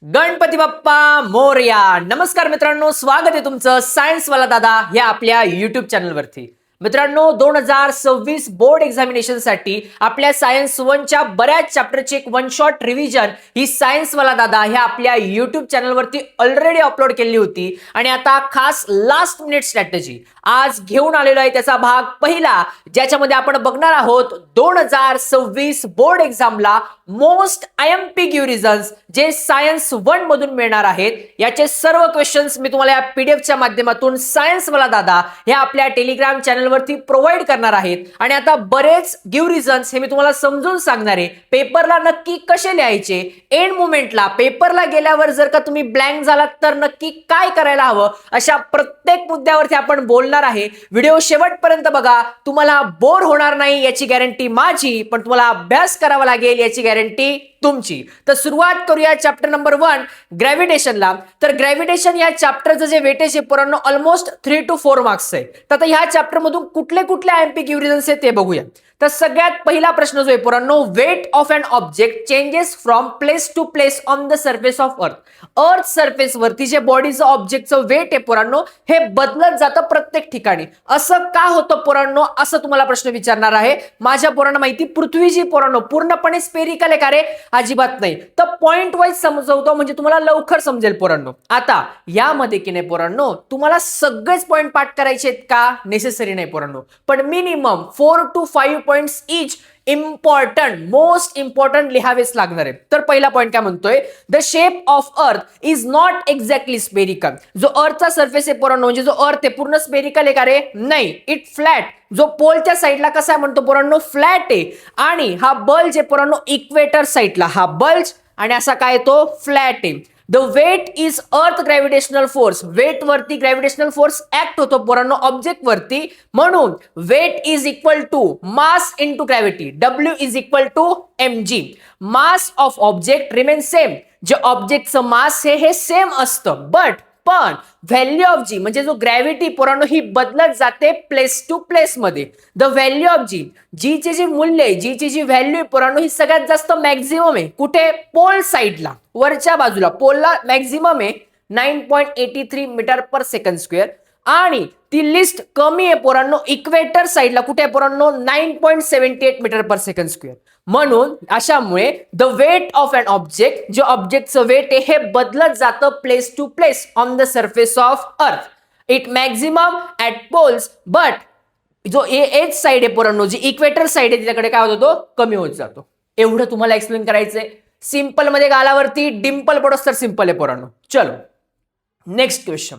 गणपती बाप्पा मोरया. नमस्कार मित्रांनो, स्वागत आहे तुमचं सायन्स वाला दादा या आपल्या युट्यूब चॅनलवरती. मित्रांनो, 2026 बोर्ड एक्झामिनेशन साठी आपल्या सायन्स 1च्या बऱ्याच चॅप्टरची एक वन शॉट रिव्हिजन ही सायन्स वाला दादा ह्या आपल्या युट्यूब चॅनलवरती ऑलरेडी अपलोड केली होती आणि आता खास लास्ट मिनिट स्ट्रॅटेजी आज घेऊन आलेलो आहे. त्याचा भाग पहिला, ज्याच्यामध्ये आपण बघणार आहोत 2026 बोर्ड एक्झामला मोस्ट आयएमपीक्यू रिझन्स जे सायन्स 1 मधून मिळणार आहेत. याचे सर्व क्वेश्चन्स मी तुम्हाला या पीडीएफच्या माध्यमातून सायन्स वाला दादा ह्या आपल्या टेलिग्राम चॅनलवरती प्रोव्हाइड करणार आहेत. आणि आता बरेच गिव्ह रिझन्स हे मी तुम्हाला समजून सांगणार आहे. पेपरला नक्की कसे लिहायचे, एंड मोमेंटला पेपरला गेल्यावर जर का तुम्ही ब्लँक झालात तर नक्की काय करायला हवं, अशा प्रत्येक मुद्द्यावरती आपण बोलणार आहे. व्हिडिओ शेवटपर्यंत बघा, तुम्हाला बोर होणार नाही याची गॅरंटी माझी, पण तुम्हाला अभ्यास करावा लागेल याची गॅरंटी तुमची. तर सुरुवात करूया चॅप्टर नंबर 1 ग्रॅव्हिटेशनला. तर ग्रॅव्हिटेशन या चॅप्टरचं जे वेटेज आहे पोरांनो ऑलमोस्ट 3 to 4 मार्क्स आहे. तर आता ह्या चॅप्टर मधून कुठले कुठले आयएमपीक्यू रिझन्स आहेत ते बघूया. तर सगळ्यात पहिला प्रश्न जो आहे पोरांनो, weight of an object changes from place to place on the surface of Earth. Earth surface वरती जे बॉडीचं ऑब्जेक्टचं वेट आहे पोरांनो हे बदलत जातं प्रत्येक ठिकाणी. असं का होतं पोरांनो, असं तुम्हाला प्रश्न विचारणार आहे. माझ्या पोरांना माहिती, पृथ्वी जी पोरांनो पूर्णपणे स्पेरिकल आहे का रे? अजिबात नाही. तर पॉइंट वाईज समजवतो म्हणजे तुम्हाला लवकर समजेल पोरांनो. आता यामध्ये की नाही पोरांनो तुम्हाला सगळेच पॉइंट पाठ करायचे आहेत का? नेसेसरी नाही पोरांनो, पण minimum 4 to 5 points each important, most important लिहावेच लागणार आहे. तर पहिला पॉइंट काय म्हणतोय, the shape of earth is not exactly spherical. जो अर्थचा सरफेस आहे पोरांनो, म्हणजे जो अर्थ आहे पूर्ण स्पेरिकल आहे का रे? नाही, इट फ्लॅट. जो पोलच्या साईडला कसा आहे म्हणतो पोरांनो, फ्लॅट आहे. आणि हा बल्ज आहे पोरांनो इक्वेटर साईडला, हा बल्ज आणि असा काय तो फ्लॅट आहे. The weight is Earth gravitational force. Weight वरती ग्रॅव्हिटेशनल फोर्स ऍक्ट होतो पोरांनो ऑब्जेक्ट वरती, म्हणून weight is equal to mass into gravity. W is equal to mg. Mass of object remain same. जे ऑब्जेक्टचं मास हे सेम असतं, पण व्हॅल्यू ऑफ जी म्हणजे जो ग्रॅव्हिटी पोरांनो ही बदलत जाते प्लेस टू प्लेस मध्ये. द व्हॅल्यू ऑफ जी, जीचे जे मूल्य आहे, जीची जी व्हॅल्यू आहे पोरांनो ही सगळ्यात जास्त मॅक्झिमम आहे. कुठे? पोल साईडला, वरच्या बाजूला पोलला मॅक्झिमम आहे 9.83 मीटर पर सेकंड स्क्वेअर. आणि ती लिस्ट कमी आहे पोरांनो इक्वेटर साईडला. कुठे आहे पोरांनो? 9.78 मीटर पर सेकंड स्क्वेअर. म्हणून अशामुळे the weight of an object, जे ऑब्जेक्टचं वेट आहे हे बदलत जातं place to place on the surface of Earth. It maximum at poles, but जो एज साइड आहे पोरांनो, जी इक्वेटर साइड आहे तिच्याकडे काय होतो, तो कमी होत जातो. एवढं तुम्हाला एक्सप्लेन करायचंय. सिंपल मध्ये गालावरती डिंपल पडोस तर सिंपल आहे पोरांनो. चलो next question,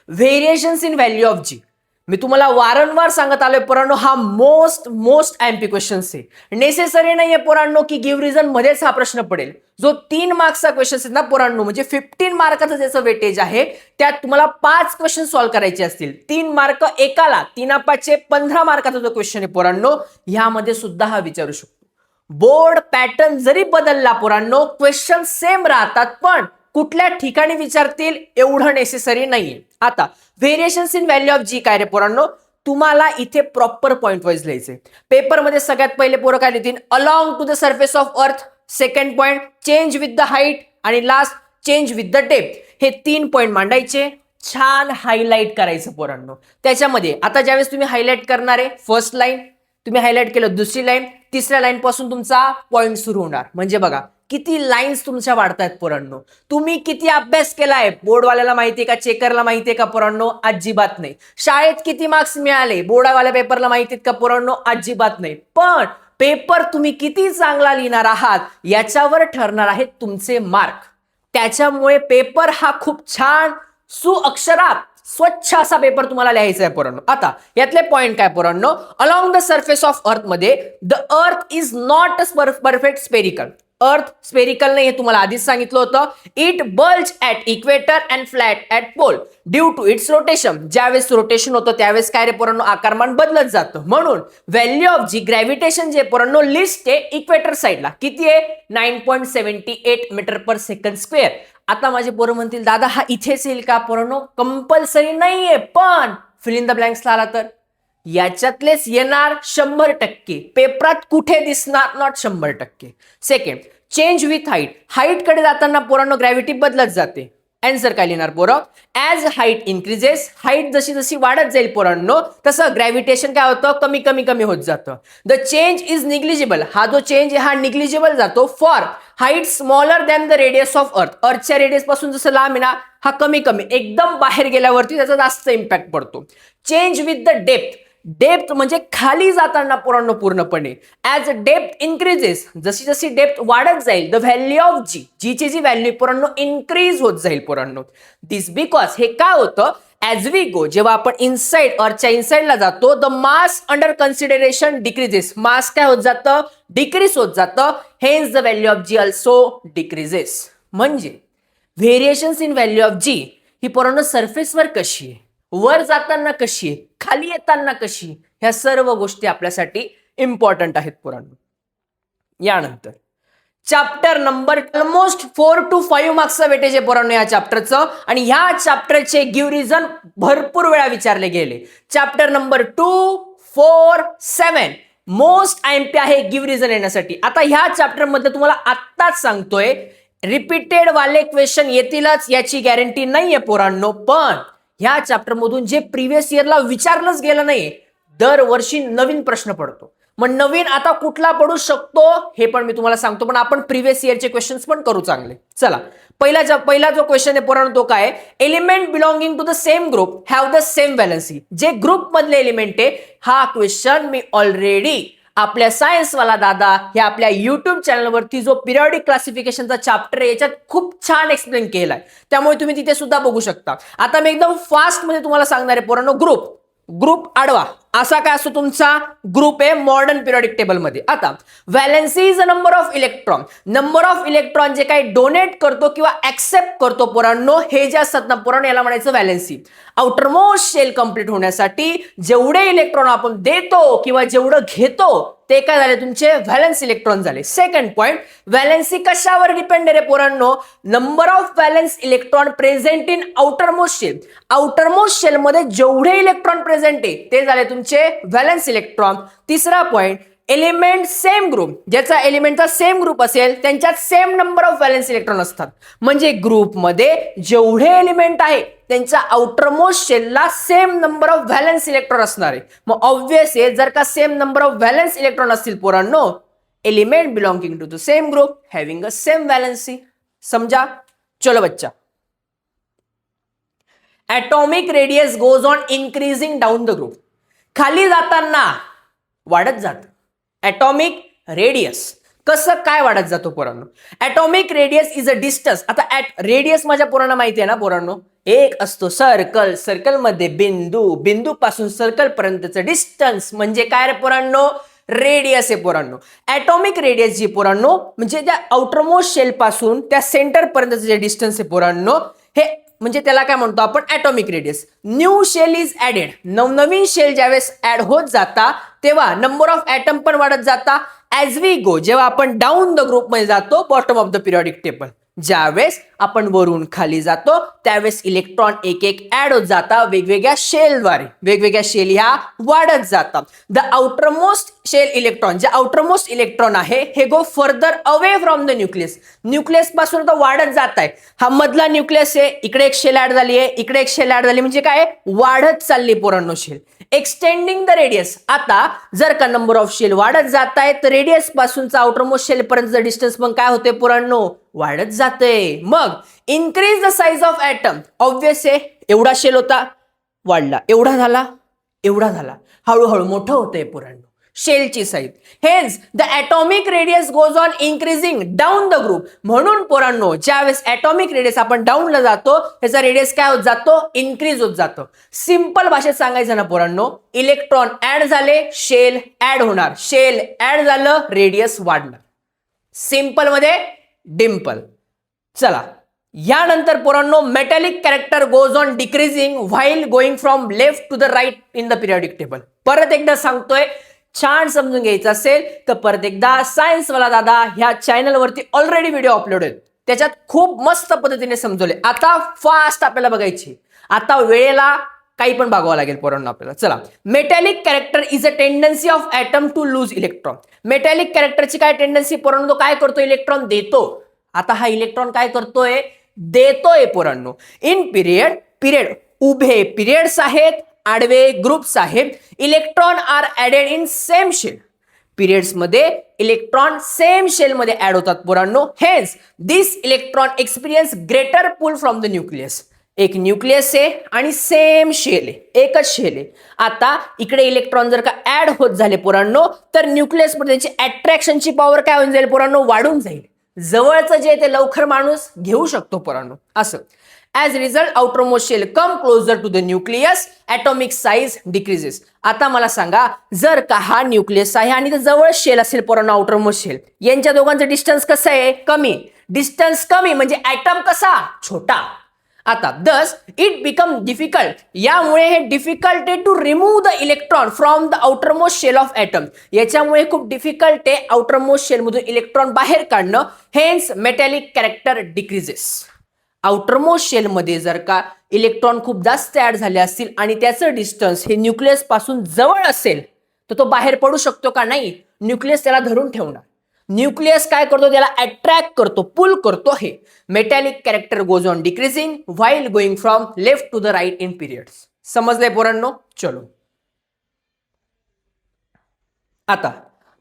variations in value of G. मी तुम्हाला वारंवार सांगत आलोय पोरांनो, हा मोस्ट आयएमपी क्वेश्चन्स आहे. नेसेसरी नाहीये पोरांनो की गिव्ह रिझन मध्येच हा प्रश्न पडेल. जो 3 मार्क्सचा क्वेश्चन आहे ना पोरांनो, म्हणजे 15 मार्काचं ज्याचं वेटेज आहे त्यात तुम्हाला 5 क्वेश्चन सॉल्व्ह करायचे असतील. 3 मार्क एकाला, 3 15 मार्काचा जो क्वेश्चन आहे पोरांनो ह्यामध्ये सुद्धा हा विचारू शकतो. बोर्ड पॅटर्न जरी बदलला पोरांनो, क्वेश्चन सेम राहतात, पण कुठल्या ठिकाणी विचारतील एवढं नेसेसरी नाहीये. आता व्हेरिएशन्स इन व्हॅल्यू ऑफ जी काय रे पोरांनो, तुम्हाला इथे प्रॉपर पॉइंट वाईज लिहायचे. पेपरमध्ये सगळ्यात पहिले पोरं काय लिहितील, along to the surface of earth. Second point, change with the height. आणि last, change with the depth. हे 3 पॉइंट मांडायचे, छान हायलाइट करायचं पोरांनो. त्याच्यामध्ये आता ज्यावेळेस तुम्ही हायलाइट करणार आहे, फर्स्ट लाईन तुम्ही हायलाइट केलं, दुसरी लाईन, तिसऱ्या लाईन पासून तुमचा पॉइंट सुरू होणार. म्हणजे बघा किती लाईन्स तुमच्या वाढतायत पोरांनो. तुम्ही किती अभ्यास केलाय बोर्डवाल्याला माहितीये का, चेकरला माहितीये का पोरांनो? अजिबात नाही. शाळेत किती मार्क्स मिळाले बोर्डवाल्या पेपरला माहितीत का पोरांनो? अजिबात नाही. पण पेपर तुम्ही किती चांगला लिहिणार आहात याच्यावर ठरणार आहेत तुमचे मार्क. त्याच्यामुळे पेपर हा खूप छान सुअक्षरात स्वच्छ असा पेपर तुम्हाला लिहायचा आहे पोरांनो. आता यातले पॉइंट काय पोरांनो, अलॉंग द सरफेस ऑफ अर्थ मध्ये the Earth is not a perfect spherical. Earth spherical नाही हे तुम्हाला आधीच सांगितलं होतं. It bulge at equator and flat at pole due to its rotation. ज्यावेळेस रोटेशन होतं त्यावेळेस काय रे पोरांनो, आकारमान बदलत जातं. म्हणून व्हॅल्यू ऑफ जी ग्रॅव्हिटेशन जे पोरांनो लिस्ट आहे इक्वेटर साईडला किती आहे, 9.78 मीटर पर सेकंड स्क्वेअर. आता माझे पोरं म्हणतील दादा हा इथेच येईल का पोरांनो? कंपल्सरी नाहीये, पण फिल इन द ब्लँक्स आला तर याच्यातलेच येणार 100%. पेपरात कुठे दिसणार? Not 100%. Second, change with height, height कडे जाताना पोरांनो ग्रॅव्हिटी बदलत जाते. आन्सर काय लिहिणार पोरं? ॲज हाईट इन्क्रीजेस, हाईट जशी जशी वाढत जाईल पोरांनो तसं ग्रॅव्हिटेशन काय होतं, कमी कमी कमी होत जातं. द चेंज इज निग्लिजिबल, हा जो चेंज आहे हा निग्लिजिबल जातो for height smaller than the radius of earth, अर्थच्या रेडियस पासून जसं लांब आहे ना हा कमी कमी, एकदम बाहेर गेल्यावरती त्याचा जास्त इम्पॅक्ट पडतो. Change with the depth, depth म्हणजे खाली जाताना पोरांनो पूर्णपणे. ॲज डेप्थ इन्क्रीजेस, जशी जशी डेप्थ वाढत जाईल द व्हॅल्यू ऑफ जी, जीची जी व्हॅल्यू पोरांनो इन्क्रीज होत जाईल पोरांनो. दिस बिकॉज, हे काय होतं, ॲज वी गो, जेव्हा आपण इनसाइड अर्थच्या इनसाइडला जातो the mass under consideration decreases, mass काय होत जातं, डिक्रीज होत जातं. Hence the value of G also decreases. म्हणजे variations in value of G ही पोरांनो सरफेसवर कशी आहे, वर जाताना कशी आहे, खाली येताना कशी, ह्या सर्व गोष्टी आपल्यासाठी इम्पॉर्टंट आहेत पोरांनो. यानंतर चॅप्टर नंबर ऑलमोस्ट 4 to 5 मार्क्सचं वेटेज आहे पोरांनो या चॅप्टरचं, आणि ह्या चॅप्टरचे गिव्ह रिझन भरपूर वेळा विचारले गेले. चॅप्टर नंबर 2, 4, 7 मोस्ट IMP आहे गिव्ह रिझन येण्यासाठी. आता ह्या चॅप्टर मध्ये तुम्हाला आत्ताच सांगतोय रिपीटेड वाले क्वेश्चन येतीलच याची गॅरंटी नाहीये पोरांनो, पण ह्या चॅप्टर मधून जे प्रिव्हियस इयरला विचारलंच गेलं नाही दरवर्षी नवीन प्रश्न पडतो. मग नवीन आता कुठला पडू शकतो हे पण मी तुम्हाला सांगतो, पण आपण प्रिव्हियस इयरचे क्वेश्चन्स पण करू चांगले. चला, पहिला जो क्वेश्चन आहे पोरांनो तो काय, element belonging to the same group have the same valency. जे ग्रुप मधले एलिमेंट आहे हा क्वेश्चन मी ऑलरेडी आपल्या सायन्सवाला दादा ह्या आपल्या युट्यूब चॅनलवरती जो पिरियॉडिक क्लासिफिकेशनचा चॅप्टर आहे याच्यात खूप छान एक्सप्लेन केलाय, त्यामुळे तुम्ही तिथे सुद्धा बघू शकता. आता मी एकदम फास्ट मध्ये तुम्हाला सांगणार आहे पोरांनो. ग्रुप आडवा असा काय असतो तुमचा ग्रुप आहे मॉडर्न पिरियॉडिक टेबल मध्ये. आता valency is a number of electron, number of electron जे काही डोनेट करतो किंवा ऍक्सेप्ट करतो पोरांनो हे जे असतात ना पोरांनो याला म्हणायचं व्हॅलेन्सी. आउटरमोस्ट शेल कंप्लीट होण्यासाठी जेवढे इलेक्ट्रॉन आपण देतो किंवा जेवढं घेतो ते काय झाले तुमचे व्हॅलेन्स इलेक्ट्रॉन झाले. सेकंड पॉइंट, व्हॅलेन्सी कशावर डिपेंड आहे रे पोरांनो, number of valence electron present in outermost shell. Outermost shell मध्ये जेवढे इलेक्ट्रॉन प्रेझेंट आहे ते झाले तुमचे व्हॅलेन्स इलेक्ट्रॉन. तिसरा पॉइंट, एलिमेंट सेम ग्रुप, ज्याचा एलिमेंटचा सेम ग्रुप असेल त्यांच्यात same number of valence electron असतात. म्हणजे ग्रुपमध्ये जेवढे एलिमेंट आहे त्यांच्या आउटरमोस्ट शेलला same number of valence electron असणार आहे. मग ऑब्व्हियस आहे जर का same number of valence electron असतील पोरांनो, element belonging to the same group having a same valency. समजा, चलो बच्चा. Atomic radius goes on increasing down the group, खाली जाताना वाढत जात. ॲटॉमिक रेडियस कसं काय वाढत जातो पोरांनो, atomic radius is a distance. आता रेडियस माझ्या पोरांना माहिती आहे ना पोरांनो, एक असतो सर्कल, सर्कल मध्ये बिंदू, बिंदू पासून सर्कल पर्यंतचं डिस्टन्स म्हणजे काय रे पोरांनो, रेडियस आहे पोरांनो. ॲटॉमिक रेडियस जी पोरांनो म्हणजे त्या आउटरमोस्ट शेल पासून त्या सेंटर पर्यंतचं जे डिस्टन्स आहे पोरांनो हे म्हणजे त्याला काय म्हणतो आपण atomic radius. New shell is added, नवनवीन शेल ज्यावेळेस ऍड होत जाता तेव्हा नंबर ऑफ ॲटम पण वाढत जाता. ॲज वी गो, जेव्हा आपण डाऊन द ग्रुप मध्ये जातो bottom of the periodic table, ज्यावेळेस आपण वरून खाली जातो त्यावेळेस इलेक्ट्रॉन एक एक ऍड होत जातात वेगवेगळ्या शेलद्वारे, वेगवेगळ्या शेल ह्या वाढत जातात. द आउटरमोस्ट शेल इलेक्ट्रॉन, जे आउटरमोस्ट इलेक्ट्रॉन आहे हे go further away from the nucleus, nucleus पासून तो वाढत जात आहे. हा मधला न्यूक्लियस आहे, इकडे एक शेल ऍड झाली आहे, इकडे एक शेल ऍड झाली, म्हणजे काय वाढत चालली पोरांनो शेल. एक्सटेंडिंग द रेडियस, आता जर का नंबर ऑफ शेल वाढत जात आहे तर रेडियस पासूनचा आउटरमोस्ट शेल पर्यंतचा डिस्टन्स पण काय होते पोरांनो वाढत जाते. मग increase the size of atom, obvious आहे एवढा शेल होता वाढला, एवढा झाला, एवढा झाला, हळूहळू मोठं होतंय पोरांनो शेलची size. Hence the atomic radius goes on increasing down the group. म्हणून पोरांनो ज्यावेळेस ॲटॉमिक रेडियस आपण डाऊनला जातो त्याचा रेडियस काय होत जातो, इन्क्रीज होत जातो. सिंपल भाषेत सांगायचं ना पोरांनो, इलेक्ट्रॉन ऍड झाले शेल ऍड होणार, शेल ऍड झालं रेडियस वाढणार. सिंपल मध्ये डिम्पल. चला, यानंतर पोरांनो metallic character goes on decreasing while going from left to the right in the periodic table. परत एकदा सांगतोय, छान समजून घ्यायचं असेल तर परत एकदा सायन्सवाला दादा ह्या चॅनलवरती ऑलरेडी व्हिडिओ अपलोड आहेत, त्याच्यात खूप मस्त पद्धतीने समजवले. आता फास्ट आपल्याला बघायची, आता वेळेला काही पण बघावं लागेल पोरांनो आपल्याला. चला, metallic character is a tendency of atom to lose electron. Metallic कॅरेक्टरची काय टेंडन्सी पोरांनो, तो काय करतो, इलेक्ट्रॉन देतो. आता हा इलेक्ट्रॉन काय करतोय, देतोय पोरांनो. इन पिरियड उभे पिरियड्स आहेत, आडवे ग्रुप्स आहेत. Electron are added in same shell. Periods मध्ये इलेक्ट्रॉन सेम शेल मध्ये ऍड होतात पोरांनो. Hence this electron experience greater pull from the nucleus. एक न्यूक्लियस आहे आणि सेम शेल आहे, एकच शेल आहे. आता इकडे इलेक्ट्रॉन जर का ऍड होत झाले पोरांनो, तर न्यूक्लियस मध्ये त्याची अट्रॅक्शनची पॉवर काय होऊन जाईल पोरांनो, वाढून जाईल. जवळचं जे ते लवकर माणूस घेऊ शकतो पोरांनो, असं. As a result, outermost shell come closer to the nucleus, atomic size decreases. आता मला सांगा, जर का हा न्यूक्लियस आहे आणि जवळ शेल असेल पोरांनो, आउटरमोस्ट शेल, यांच्या दोघांचं डिस्टन्स कसं आहे, कमी. डिस्टन्स कमी म्हणजे ॲटम कसा, छोटा. आता दस इट बिकम डिफिकल्ट, यामुळे हे डिफिकल्ट आहे to remove the electron from the outermost shell of atom. याच्यामुळे खूप डिफिकल्ट आहे आउटरमोस्ट शेल मधून इलेक्ट्रॉन बाहेर काढणं. Hence metallic character decreases. Outermost shell मध्ये जर का इलेक्ट्रॉन खूप जास्त ऍड झाले असतील आणि त्याचं डिस्टन्स हे न्यूक्लियस पासून जवळ असेल, तर तो बाहेर पडू शकतो का, नाही. न्यूक्लियस त्याला धरून ठेवणार. न्यूक्लियस काय करतो, त्याला अट्रॅक्ट करतो, पुल करतो. हे metallic character goes on decreasing while going from left to the right in periods. समजलंय पोरांनो. चलो, आता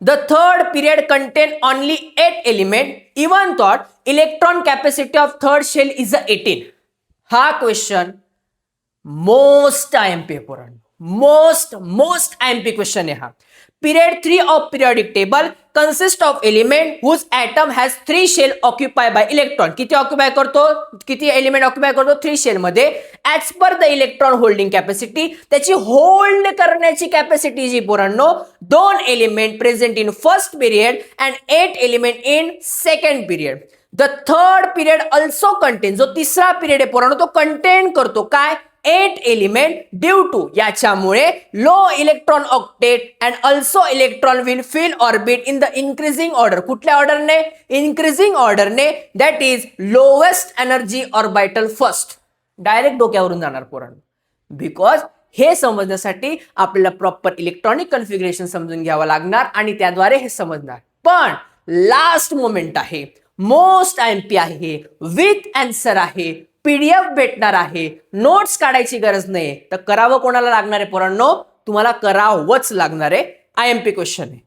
the third period contain only 8 element, even thought electron capacity of third shell is 18. हा क्वेश्चन मोस्ट IMP पोरांनो, most IMP question आहे हा. Period 3 of periodic table consists of element whose atom has 3 shell occupied by electron. किती occupy करतो, किती element occupy करतो, 3 shell मध्ये. As per the electron holding capacity, त्याची होल्ड करण्याची कॅपॅसिटी जी पोरांनो, 2 element present in first period and 8 element in second period. The third period also content, जो तिसरा पिरियड आहे पोरांनो, तो कंटेन करतो काय, 8 एलिमेंट. ड्यू टू याच्यामुळे low electron octet and also electron will fill orbit in the increasing order. कुठल्या ऑर्डरने, इन्क्रीजिंग ऑर्डरने. That is lowest energy orbital first. Direct डोक्यावरून जाणार पोरांनो. बिकॉज हे समजण्यासाठी आपल्याला प्रॉपर इलेक्ट्रॉनिक कन्फिगरेशन समजून घ्यावं लागणार आणि त्याद्वारे हे समजणार. पण लास्ट मोमेंट आहे, मोस्ट IMP आहे, विथ आन्सर आहे, PDF भेटणार आहे, नोट्स काढायची गरज नाही. तर करावं कोणाला लागणार आहे पोरांनो, तुम्हाला करावंच लागणार आहे. IMP क्वेश्चन आहे.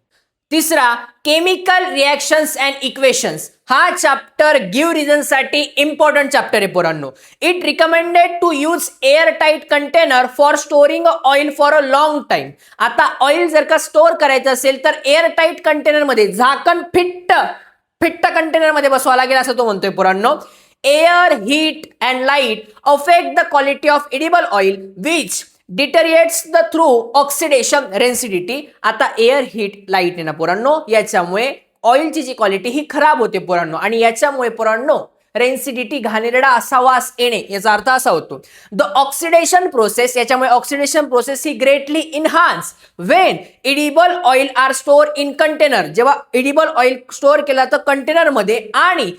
तिसरा, केमिकल रिएक्शन्स अँड इक्वेशन्स. हा चॅप्टर गिव्ह रिझन साठी इम्पॉर्टंट चॅप्टर आहे पोरांनो. It recommended to use air tight container for storing oil for a long time. आता ऑइल जर का स्टोअर करायचं असेल तर एअर टाईट कंटेनर मध्ये, झाकण फिट्ट कंटेनर मध्ये बसवा लागेल, असं तो म्हणतोय पोरांनो. Air, heat and light affect the quality of edible oil which deteriorates the through oxidation residity. आता एअर, हीट, लाईट आहे ना पोरांनो, याच्यामुळे ऑइलची जी क्वालिटी ही खराब होते पोरांनो. आणि याच्यामुळे पोरांनो रेन्सिडिटी, घाणेरडा असा वास येणे, याचा अर्थ असा होतो. द ऑक्सिडेशन प्रोसेस, याच्यामुळे ऑक्सिडेशन प्रोसेस ही greatly enhance when edible oil are store in container. जेव्हा एडिबल ऑइल स्टोअर केला तर कंटेनर मध्ये आणि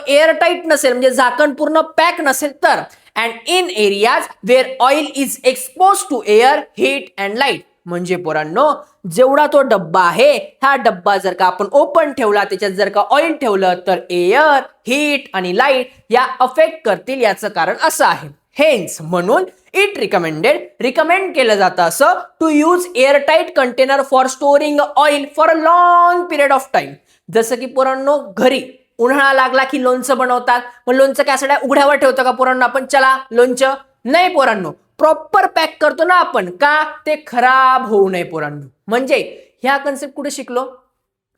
एअर टाईट नसेल म्हणजे झाकण पूर्ण पॅक नसेल तर. And in areas where oil is expose to air, heat and light. म्हणजे पोरांनो, जेवढा तो डब्बा आहे, हा डब्बा जर का आपण ओपन ठेवला, त्याच्यात जर का ऑइल ठेवलं तर एअर, हीट आणि लाईट या अफेक्ट करतील. याचं कारण असं आहे. हेन्स म्हणून इट रिकमेंड केलं जातं असं, to use air tight container for storing oil for a long period of time. जसं की पोरांनो, घरी उन्हाळा लागला की लोणचं बनवतात. मग लोणचं काय सगळ्या उघड्यावर ठेवतो का पोरांनो आपण, चला लोणचं, नाही पोरांनो, प्रॉपर पॅक करतो ना आपण, का, ते खराब होऊ नये पोरांनो. म्हणजे ह्या कन्सेप्ट कुठे शिकलो,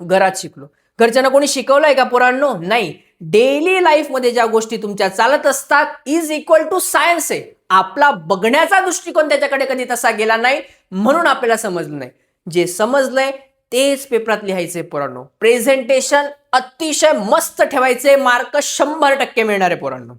घरात शिकलो. घरच्यांना कोणी शिकवलंय का पोरांनो, नाही. डेली लाईफ मध्ये ज्या गोष्टी तुमच्या चालत असतात इज इक्वल टू सायन्स आहे. आपला बघण्याचा दृष्टिकोन त्याच्याकडे कधी तसा गेला नाही, म्हणून आपल्याला समजलं नाही. जे समजलंय तेच पेपरात लिहायचे पोरांनो. प्रेझेंटेशन अतिशय मस्त ठेवायचे, मार्क 100% मिळणार आहे पोरांनो.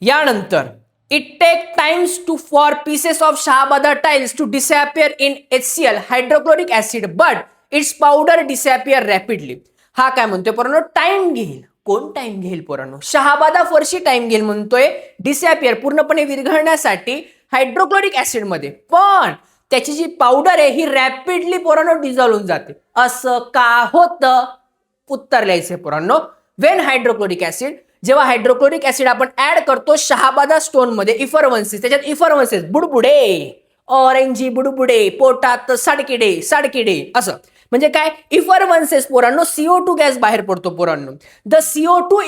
यानंतर it take times to for pieces of Shahabad tiles to disappear in HCl hydrochloric acid but its powder disappear rapidly. हा काय म्हणतोय पोरांनो, टाइम घेईल. कोण टाइम घेईल पोरांनो, शहाबादा फरशी टाइम घेईल म्हणतोय डिसअपियर, पूर्णपणे विरघळण्यासाठी. हायड्रोक्लोरिक ऍसिड मध्ये, पण त्याची जी पावडर आहे ही रॅपिडली पोरांनो डिझॉल्व्ह होऊन जाते. असं का होतं? उत्तर लिहायचंय पोरांनो. वेन हायड्रोक्लोरिक ऍसिड, जेव्हा हायड्रोक्लोरिक ऍसिड आपण ऍड करतो शहाबादा स्टोन मध्ये, इफरवन्सेस, त्याच्यात इफरवन्सेस बुडबुडे, ऑरेंजी बुडबुडे, पोटात साडकिडे साडकिडे, असं म्हणजे काय? इफरवन्सेस पोरांनो, CO2 गॅस बाहेर पडतो पोरांनो. द CO2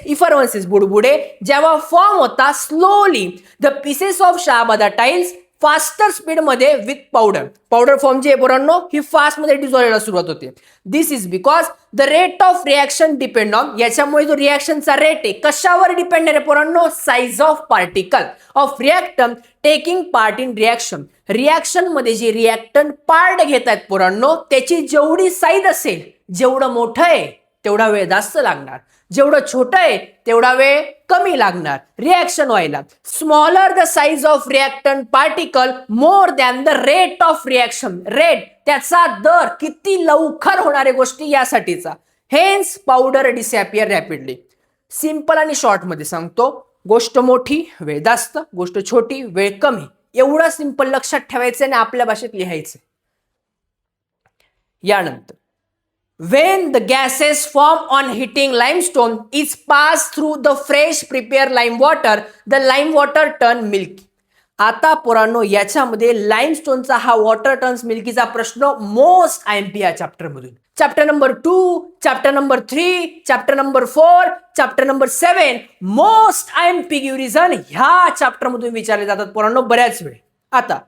इफरवन्सेस बुडबुडे जेव्हा फॉर्म होता slowly the pieces of Shahabad tiles faster speed मध्ये विथ पावडर फॉर्म जी आहे पोरांनो ही फास्ट मध्ये डिझॉल्व व्हायला सुरुवात होते. This is because the rate of reaction depend on, याच्यामुळे जो रिएक्शनचा रेट आहे कशावर डिपेंड आहे पोरांनो? Size of particle of reactant taking part in reaction. Reaction मध्ये जे रिएक्टंट पार्ट घेत आहेत पोरांनो त्याची जेवढी साईज असेल, जेवढं मोठं आहे तेवढा वेळ जास्त लागणार, जेवढं छोटं आहे तेवढा वेळ कमी लागणार रिएक्शन व्हायला. Smaller the size of reactant particle more than the rate of reaction. Rate त्याचा दर, किती लवकर होणाऱ्या गोष्टी यासाठीचा. Hence powder disappear rapidly. Simple आणि शॉर्ट मध्ये सांगतो, गोष्ट मोठी वेळ जास्त, गोष्ट छोटी वेळ कमी, एवढं सिंपल लक्षात ठेवायचं आणि आपल्या भाषेत लिहायचं. यानंतर when the gases form on heating limestone is passed through the fresh prepared lime water, the lime water turn milky. आता पोरांनो याच्यामध्ये लाईमस्टोनचा हा वॉटर टर्न्स मिल्कीचा प्रश्न मोस्ट IMP या चॅप्टर मधून. Chapter number 2, chapter number 3, chapter number 4, chapter number 7 most IMP reason ह्या chapter मधून विचारले जातात पोरांनो बऱ्याच वेळ. आता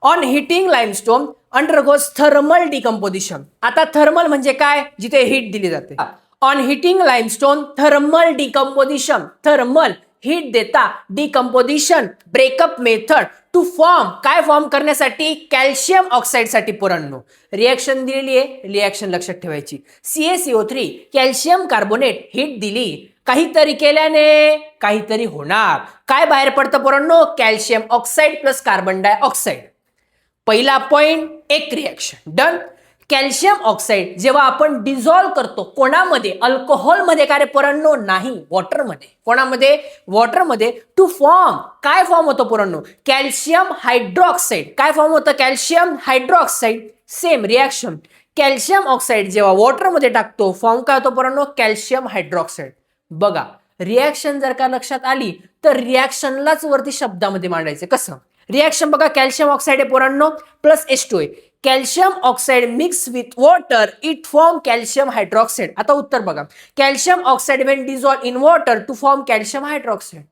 on heating limestone undergoes thermal decomposition. आता थर्मल म्हणजे काय? जिथे हीट दिली जाते. On heating limestone thermal decomposition, thermal heat देता, decomposition breakup method to form, काय फॉर्म करण्यासाठी? कॅल्शियम ऑक्साईड साठी पोरांनो. रिएक्शन दिलेली आहे, रिएक्शन लक्षात ठेवायची. CaCO3 कॅल्शियम कार्बोनेट हीट दिली, काहीतरी केल्याने काहीतरी होणार. काय बाहेर पडतं पोरांनो? Calcium oxide plus carbon dioxide. पहिला पॉइंट, एक रिएक्शन डन. कॅल्शियम ऑक्साईड जेव्हा आपण डिझॉल्व करतो कोणामध्ये? अल्कोहोलमध्ये. का रे पोरांनो? नाही, वॉटरमध्ये. कोणामध्ये? वॉटरमध्ये. टू फॉर्म, काय फॉर्म होतं पोरांनो? Calcium hydroxide. काय फॉर्म होतं? Calcium hydroxide. Same reaction, calcium oxide जेव्हा वॉटरमध्ये टाकतो फॉर्म काय होतो पोरांनो? Calcium hydroxide. बघा रिएक्शन जर का लक्षात आली तर रिएक्शनलाच वरती शब्दामध्ये मांडायचं. कसं? रिएक्शन बघा, कॅल्शियम ऑक्साईड आहे पोरांनो प्लस H2 आहे. Calcium oxide mix with water it form calcium hydroxide. आता उत्तर बघा, calcium oxide when dissolve in water to form calcium hydroxide.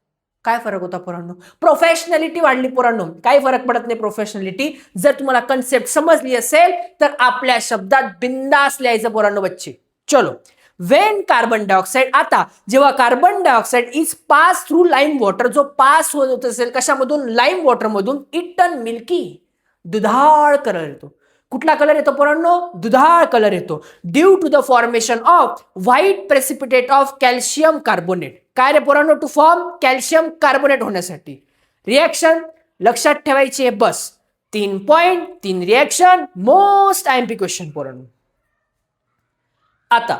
काय फरक होता पोरांनो? प्रोफेशनॅलिटी वाढली पोरांनो. काही फरक पडत नाही प्रोफेशनॅलिटी. जर तुम्हाला कन्सेप्ट समजली असेल तर आपल्या शब्दात बिंदास लिहायचं पोरांनो बच्चे. चलो, वेन कार्बन डायऑक्साईड, आता जेव्हा carbon dioxide is pass through lime water, जो पास होत असेल कशामधून? लाईम वॉटर मधून, इट टर्न मिल्की, दुधाळ कलर येतो. कुठला कलर येतो पोरांनो? दुधाळ कलर येतो. Due to the formation of white precipitate of calcium carbonate. काय रे पोरांनो? टू फॉर्म कॅल्शियम कार्बोनेट होण्यासाठी. रिएक्शन लक्षात ठेवायची आहे बस. 3 point, 3 reaction, most IMP question पोरांनो. आता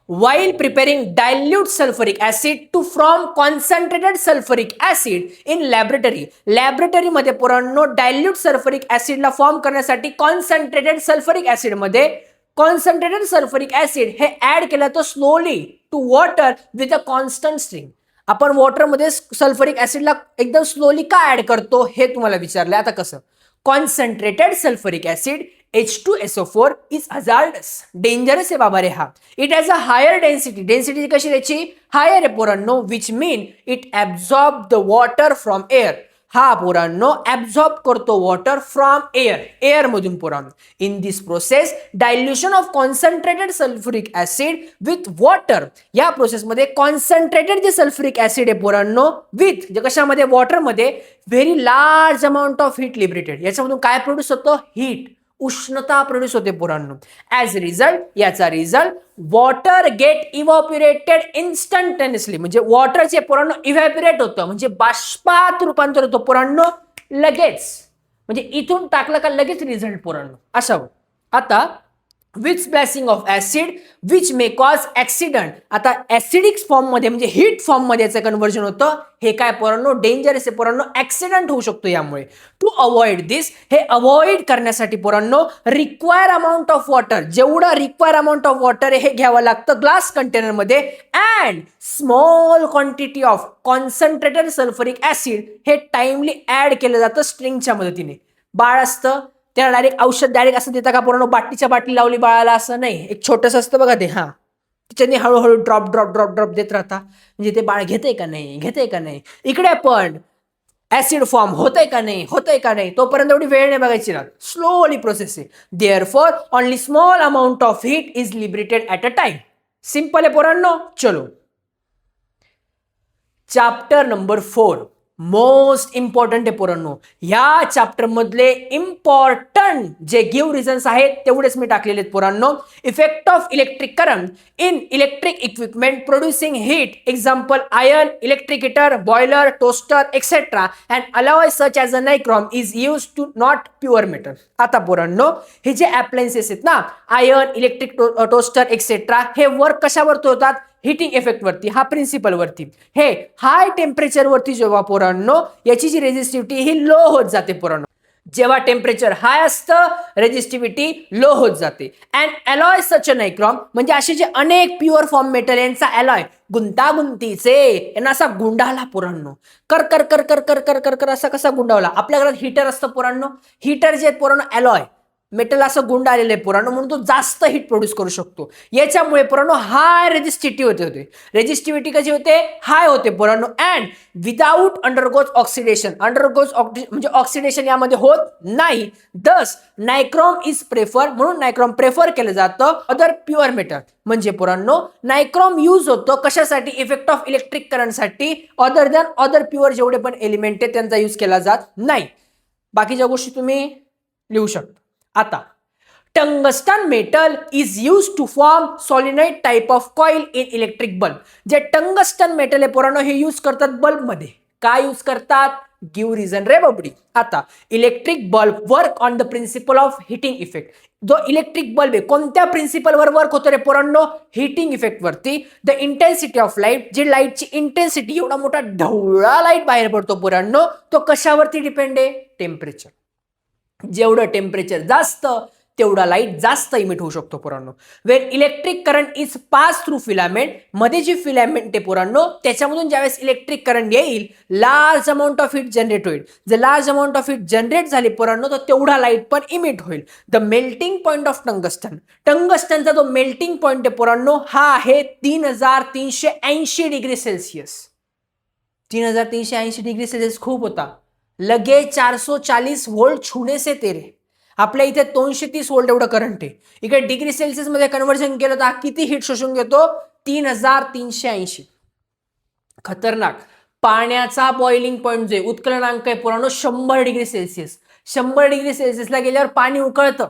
while preparing dilute sulfuric acid to form concentrated sulfuric acid in laboratory मध्ये पोरांनो डायल्यूट सल्फ्युरिक ऍसिड ला फॉर्म करण्यासाठी कॉन्सन्ट्रेटेड सल्फ्युरिक ऍसिड मध्ये कॉन्सन्ट्रेटेड सल्फ्युरिक ऍसिड हे ऍड केलं तर slowly to water with a constant stream. आपण वॉटर मध्ये सल्फ्युरिक ऍसिडला एकदम स्लोली का ऍड करतो हे तुम्हाला विचारलं. आता कसं? Concentrated sulphuric acid H2SO4 is hazardous, dangerous आहे बाबा रे हा. It has a higher density, density कशी त्याची? हायर आहे पोरांनो, which mean it absorb the water from air. हा पोरांनो ऍब्झॉर्ब करतो वॉटर फ्रॉम एअर मधून पोरांनो. In this process dilution of concentrated sulphuric acid with water, या प्रोसेसमध्ये कॉन्सन्ट्रेटेड जे सल्फ्युरिक ऍसिड आहे पोरांनो विथ जे कशामध्ये? वॉटरमध्ये, very large amount of heat liberated. याच्यामधून काय प्रोड्यूस होतं? हीट, उष्णता प्रोड्यूस होते पोरांनो. ॲज रिझल्ट, याचा result water get evaporated instantaneously, म्हणजे वॉटरचे पोरांनो इव्हॅपोरेट होतं, म्हणजे बाष्पात रूपांतर होतं पोरांनो लगेच. म्हणजे इथून टाकलं का लगेच रिझल्ट पोरांनो अशा. आता with splashing of acid which may cause accident. आता ऍसिडिक फॉर्म मध्ये म्हणजे हीट फॉर्म मध्ये याचं कन्व्हर्जन होतं. हे काय पोरांनो डेंजरस आहे पोरांनो, ऍक्सिडेंट होऊ शकतो यामुळे. टू अवॉइड दिस, हे अवॉइड करण्यासाठी पोरांनो रिक्वायर अमाऊंट ऑफ वॉटर, जेवढं रिक्वायर अमाऊंट ऑफ वॉटर हे घ्यावं लागतं ग्लास कंटेनर मध्ये, and small quantity of concentrated sulphuric acid हे टाइमली ऍड केलं जातं स्ट्रिंगच्या मदतीने. बाळ असतं त्याला डायरेक्ट औषध डायरेक्ट असं देता का पोरांनो, बाटलीच्या बाटली लावली बाळाला असं नाही, एक छोटंसं असतं बघा ते, हा त्याच्याने हळूहळू ड्रॉप ड्रॉप ड्रॉप ड्रॉप देत राहता, म्हणजे ते बाळ घेतंय का नाही. इकडे पण ऍसिड फॉर्म होतंय का नाही तोपर्यंत एवढी वेळ नाही बघायची ना, स्लोली प्रोसेस आहे. Therefore only small amount of heat is liberated at a time. Simple आहे पोरांनो. चलो चॅप्टर नंबर 4 मोस्ट इम्पॉर्टंट आहे पोरांनो. ह्या चॅप्टर मधले इम्पॉर्टंट जे गिव्ह रिझन्स आहेत तेवढेच मी टाकलेले आहेत पोरांनो. Effect of electric current in electric equipment producing heat, example iron, electric heater, boiler, toaster etcetera, and alloy such as a nichrome is use to not pure metal. आता पोरांनो हे जे अप्लायन्सेस आहेत ना, आयर्न, इलेक्ट्रिक टोस्टर एक्सेट्रा, हे work कशावरती होतात, heating effect वरती, हा प्रिन्सिपल वरती. हे हाय टेम्परेचर वरती जेव्हा पोरांनो याची जी रेजिस्टिव्हिटी ही लो होत जाते पोरांनो, जेव्हा टेम्परेचर हाय असतं रेजिस्टिव्हिटी लो होत जाते. अँड अलॉय सच अ नायक्रॉम, म्हणजे असे जे अनेक प्युअर फॉर्म मेटल यांचा अलॉय गुंतागुंतीचे यांना असा गुंडाळला पोरांनो, कर कर कर कर कर कर कर कर असा कसा गुंडावला. आपल्या घरात हीटर असतं पोरांनो, हीटर जे आहेत पोरांनो अलॉय मेटल असं गुंड आलेलं आहे पोरांनो, म्हणून तो जास्त हीट प्रोड्यूस करू शकतो. याच्यामुळे पोरांनो हाय रेजिस्टिव्हिटी होते. रेजिस्टिव्हिटी कशी होते, हाय होते पोरांनो. अँड विदाऊट अंडरगोज ऑक्सिडेशन, म्हणजे ऑक्सिडेशन यामध्ये होत नाही. दस नायक्रॉम इज प्रेफर, म्हणून नायक्रॉम प्रेफर केलं जातं अदर प्युअर मेटल. म्हणजे पोरांनो नायक्रॉम यूज होतो कशासाठी, इफेक्ट ऑफ इलेक्ट्रिक करंटसाठी, अदर दॅन अदर प्युअर जेवढे पण एलिमेंट आहेत त्यांचा यूज केला जात नाही. बाकीच्या गोष्टी तुम्ही लिहू शकता. आता tungsten metal is use to form solenoid type of coil in electric bulb. जे टंगस्टन मेटल आहे पोरांनो हे यूज करतात बल्ब मध्ये. काय यूज करतात, गिव्ह रिझन रे बाबडी. आता electric bulb work on the principle of heating effect. जो इलेक्ट्रिक बल्ब आहे कोणत्या प्रिन्सिपलवर वर्क होतो रे पोरांनो, हिटिंग इफेक्ट वरती. द इंटेन्सिटी ऑफ लाईट, जे लाईटची इंटेन्सिटी, एवढा मोठा ढवळा लाईट बाहेर पडतो पोरांनो, तो कशावरती डिपेंड आहे, टेम्परेचर. जेवढं टेम्परेचर जास्त तेवढा लाईट जास्त इमिट होऊ शकतो पोरांनो. When electric current is pass through filament, मध्ये जी फिलामेंट आहे पोरांनो त्याच्यामधून ज्यावेळेस इलेक्ट्रिक करंट येईल large amount of heat generate होईल. जर large amount of heat generate झाली पोरांनो तर तेवढा लाईट पण इमिट होईल. The melting point of tungsten, टंगस्टनचा जो मेल्टिंग पॉईंट आहे पोरांनो हा आहे 3380 डिग्री सेल्सिअस. 3380 डिग्री सेल्सिअस खूप होता. लगे 440 वोल्ट छूने से तेरे. आपल्या इथे 230 वोल्ट एवढं करंट आहे. इकडे डिग्री सेल्सिअस मध्ये कन्व्हर्जन केलं तर किती हीट शोषून घेतो, 3380. खतरनाक. पाण्याचा बॉइलिंग पॉईंट जे उत्कलनांक आहे पोरांनो 100 डिग्री सेल्सिअस. 100 डिग्री सेल्सिअसला गेल्यावर पाणी उकळतं.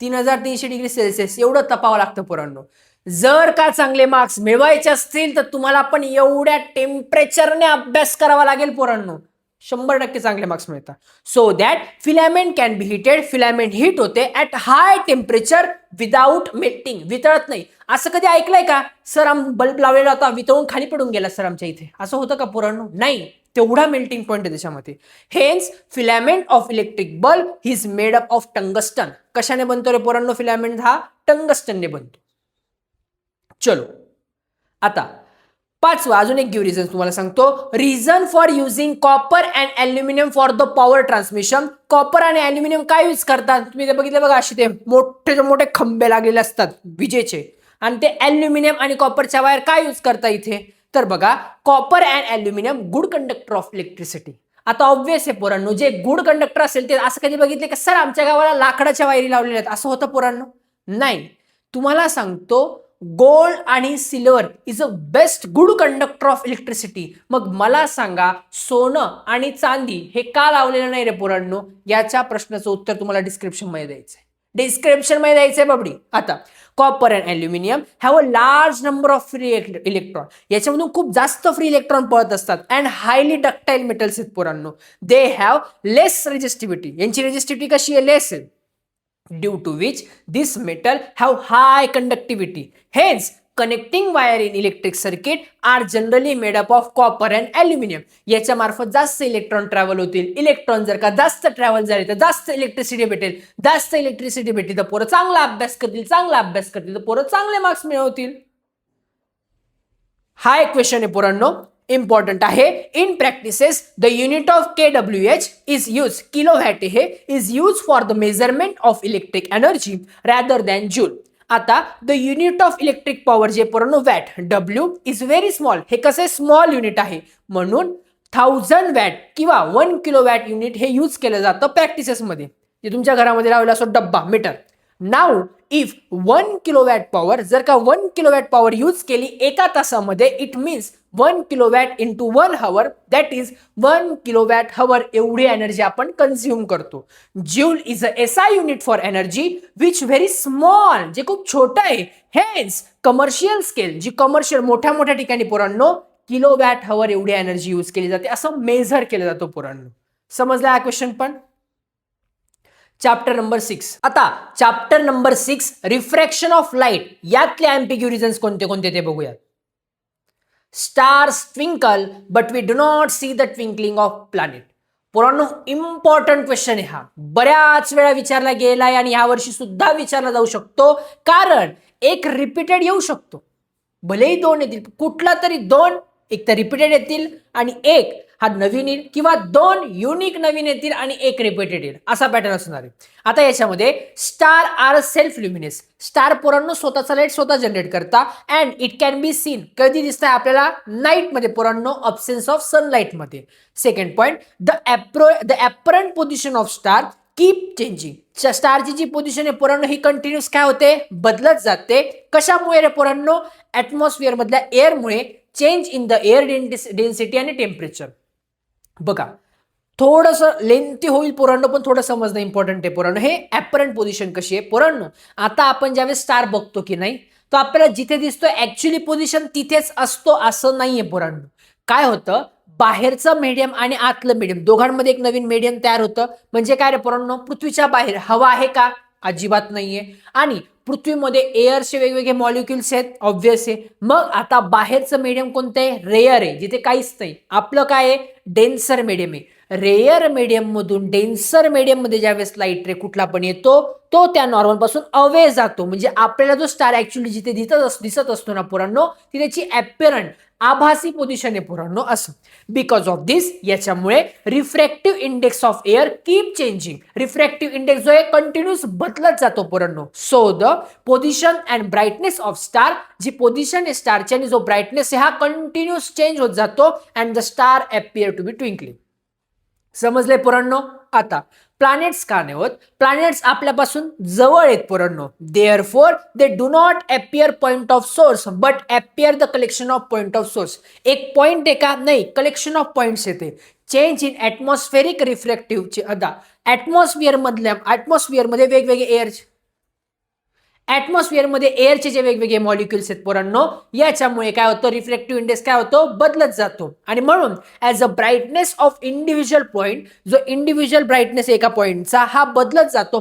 3380 डिग्री सेल्सिअस एवढं तपावं लागतं पोरांनो. जर का चांगले मार्क्स मिळवायचे असतील तर तुम्हाला पण एवढ्या टेम्परेचरने अभ्यास करावा लागेल पोरांनो. 100% चांगले मार्क्स मिळतात. So that filament can be heated, filament heat होते at high temperature without melting, वितळत नाही. असं कधी ऐकलंय का, सर बल्ब लावलेला होता वितळून खाली पडून गेला सर आमच्या इथे, असं होतं का पोरांनो, नाही. तेवढा मेल्टिंग पॉईंट आहे त्याच्यामध्ये. Hence filament of electric bulb is made up of tungsten. कशाने बनतो रे पोरांनो फिलामेंट, हा टंगस्टनने बनतो. चलो आता पाचवा अजून एक गिव्ह रिझन तुम्हाला सांगतो. Reason for using copper and aluminium for the power transmission. Copper आणि ॲल्युमिनियम काय यूज करतात, तुम्ही ते बघितलं बघा, असे ते मोठे मोठे खंबे लागलेले असतात विजेचे, आणि ते ॲल्युमिनियम आणि कॉपरच्या वायर काय यूज करतात इथे, तर बघा copper and aluminium good conductor of electricity. आता ऑब्व्हियस आहे पोरांनो, जे गुड कंडक्टर असेल ते असं कधी बघितले का सर आमच्या गावाला लाकडाच्या वायरी लावलेल्या आहेत, असं होतं पोरांनो, नाही. तुम्हाला सांगतो गोल्ड आणि silver is a best good conductor of electricity. मग मला सांगा सोनं आणि चांदी हे का लावलेलं नाही रे पोरांनो, याच्या प्रश्नाचं उत्तर तुम्हाला डिस्क्रिप्शन मध्ये द्यायचंय बाबडी. आता copper and aluminium have a large number of free electron, याच्यामधून खूप जास्त फ्री इलेक्ट्रॉन पळत असतात. अँड हायली डक्टाईल मेटल्स आहेत पोरांनो. दे हॅव लेस रेजिस्टिव्हिटी, यांची रेजिस्टिव्हिटी कशी आहे, लेस आहे. due to which this metal have high conductivity. Hence, connecting wire in electric circuit are generally made up of copper and aluminum. याच्या मार्फत जास्त electron travel होतील. इलेक्ट्रॉन जर का जास्त ट्रॅव्हल झाले तर जास्त इलेक्ट्रिसिटी भेटेल. जास्त इलेक्ट्रिसिटी भेटली तर पोरं चांगला अभ्यास करतील. चांगला अभ्यास करतील तर पोरं चांगले मार्क्स मिळवतील. हा एक क्वेश्चन आहे पोरांनो, इम्पॉर्टंट आहे. In practices the unit of KWH is use, kilowatt हे is use for the measurement of electric energy rather than joule. आता the unit of electric power जे पोरांनो watt, W is very small. हे कसे small unit आहे म्हणून 1000 watt किंवा 1 kilowatt unit हे यूज केलं जातं प्रॅक्टिसेसमध्ये. जे तुमच्या घरामध्ये लावला असो डब्बा meter. Now if 1 kilowatt power, जर का 1 किलोवॅट पॉवर यूज केली एका तासामध्ये, it means 1 kilowatt into 1 hour, that is 1 kilowatt hour एवढी एनर्जी आपण कन्झ्युम करतो. Joule is a SI unit for energy which very small, जे खूप छोटं आहे. हेन्स कमर्शियल स्केल, जी कमर्शियल मोठ्या मोठ्या ठिकाणी पोरांनो किलोवॅट हवर एवढी एनर्जी यूज केली जाते, असं मेजर केलं जातं पोरांनो. समजला हा क्वेश्चन पण. Chapter number 6. आता chapter number 6 refraction of light, यातले एम्पिग्यू रिझन्स कोणते कोणते ते बघूया. Stars twinkle but we do not see the twinkling of planet. पोरांनो इम्पॉर्टंट क्वेश्चन आहे हा. बऱ्याच वेळा विचारला गेलाय आणि यावर्षी सुद्धा विचारला जाऊ शकतो, कारण एक रिपीटेड येऊ शकतो. भलेही 2 येतील, कुठला तरी 2 एक तर रिपीटेड येतील आणि एक हा नवीन येईल, किंवा 2 युनिक नवीन येतील आणि एक रिपीटेड येईल, असा पॅटर्न असणार आहे. आता याच्यामध्ये star are self luminous. Star पोरांनो स्वतःचा लाईट स्वतः जनरेट करता and it can be seen. कधी दिसतंय आपल्याला? नाईट मध्ये पोरांनो, अब्सेन्स ऑफ सनलाईट मध्ये. Second point, the apparent position of star keep changing. स्टारची जी पोझिशन आहे पोरांनो ही कंटिन्यूस काय होते? बदलत जाते. कशामुळे रे पोरांनो? ऍटमॉस्फिअर मधल्या एअरमुळे. Change in the air density आणि टेम्परेचर. बघा थोडंसं लेंथी होईल पोरांनो, पण थोडं समजणं इम्पॉर्टंट आहे पोरांनो. हे ॲपरंट पोझिशन कशी आहे पोरांनो? आता आपण ज्यावेळेस स्टार बघतो की नाही, तो आपल्याला जिथे दिसतो ऍक्च्युअली पोझिशन तिथेच असतो असं नाहीये पोरांनो. काय होतं, बाहेरचं मीडियम आणि आतलं मीडियम दोघांमध्ये एक नवीन मीडियम तयार होतं. म्हणजे काय रे पोरांनो? पृथ्वीच्या बाहेर हवा आहे का? अजिबात नाहीये. आणि पृथ्वीमध्ये एअरचे वेगवेगळे मॉलिक्युल्स आहेत, ऑब्व्हियस आहे. मग आता बाहेरचं मीडियम कोणतं आहे? रेअर आहे, जिथे काहीच नाही. आपलं काय आहे? डेन्सर मीडियम आहे. रेअर मीडियम मधून डेन्सर मीडियम मध्ये ज्यावेळेस लाईट रे कुठला पण येतो, तो त्या नॉर्मल पासून अवे जातो. म्हणजे आपल्याला जो स्टार ऍक्च्युअली जिथे दिसत असतो ना पोरांनो, ती त्याची ॲपरंट आभासी पोझिशन आहे पोरांनो असं. बिकॉज ऑफ दिस, याच्यामुळे refractive index of air keep changing. Refractive index जो आहे कंटिन्यूस बदलत जातो पोरांनो. So the position and brightness of star, जी पोझिशन आहे स्टारची आणि जो ब्राईटनेस आहे हा कंटिन्यूस चेंज होत जातो. And the star appear to be twinkling. समजले पोरांनो? आता प्लॅनेट्स का नाही होत? प्लॅनेट्स आपल्यापासून जवळ आहेत पोरांनो. Therefore they do not appear point of source but appear the collection of point of source. एक पॉइंट आहे का? नाही, कलेक्शन ऑफ पॉइंट्स येते. चेंज इन ॲटमॉस्फेरिक रिफ्लेक्टिव्हचे. आता ॲटमॉस्फिअरमध्ये वेगवेगळे ॲटमॉस्फिअरमध्ये एअरचे जे वेगवेगळे मॉलिक्युल्स आहेत पोरांनो, याच्यामुळे काय होतं? रिफ्लेक्टिव्ह इंडेक्स काय होतो? बदलत जातो. आणि म्हणून as a brightness of individual point, जो इंडिव्हिज्युअल ब्राईटनेस एका पॉइंटचा हा बदलत जातो.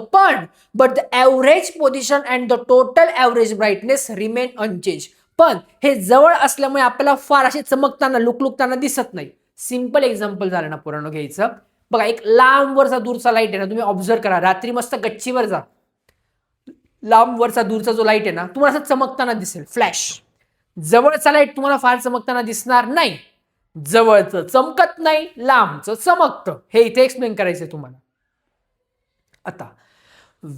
But the average position and the total average brightness remain unchanged. पण हे जवळ असल्यामुळे आपल्याला फार असे चमकताना लुकलुकताना दिसत नाही. सिंपल एक्झाम्पल झालं ना पोरांनो घ्यायचं. बघा एक लांबवरचा दूरचा लाईट आहे ना, तुम्ही ऑब्झर्व करा. रात्री मस्त गच्चीवर जा, लांबवरचा दूरचा जो लाईट आहे ना तुम्हाला असं चमकताना दिसेल, फ्लॅश. जवळचा लाईट तुम्हाला फार चमकताना दिसणार नाही. जवळचं चमकत नाही, लांबचं चमकतं. हे इथे एक्सप्लेन करायचंय तुम्हाला. आता